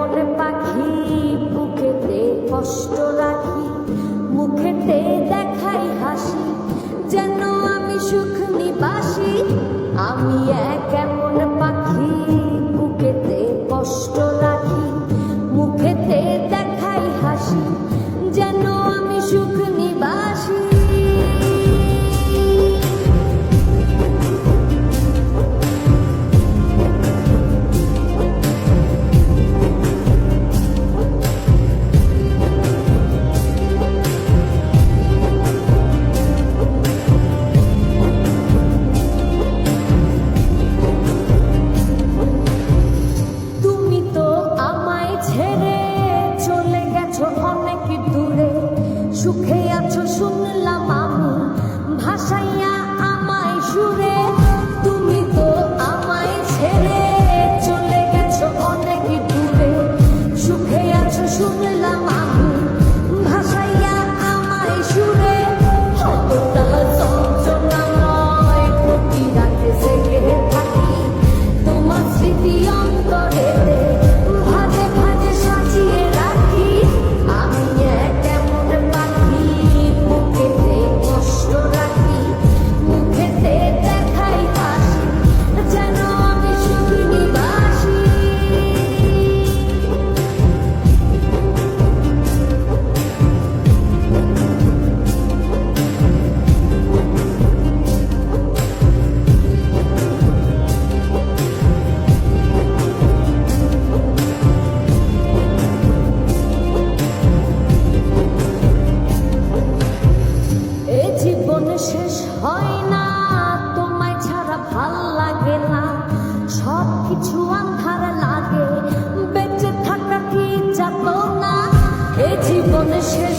কেমন পাখি বুকেতে কষ্ট রাখি, মুখেতে দেখাই হাসি, যেন আমি সুখ নিবাসী। আমি কেমন পাখি বুকেতে কষ্ট রাখি, মুখেতে দেখাই হাসি, যেন আমি সুখ নিবাসী। সুখে আছো শুনলাম আমি, ভাসাইয়া আমায় সুরে। তুমি তো আমায় ছেড়ে চলে গেছো অনেক দূরে। সুখে আছো শুনলাম আমি, ভাসাইয়া আমায় সুরে। কতটা যন্ত্রণাময় প্রতি রাতে জেগে থাকি, তোমার স্মৃতি অন্তরে ভাজে ভাজে সাজিয়ে রাখি। আমি শেষ হয় না, তোমায় ছাড়া ভাল লাগে না, সব কিছু আন্ধার লাগে, বেঁচে থাকা কি যাত না। এ জীবনে শেষ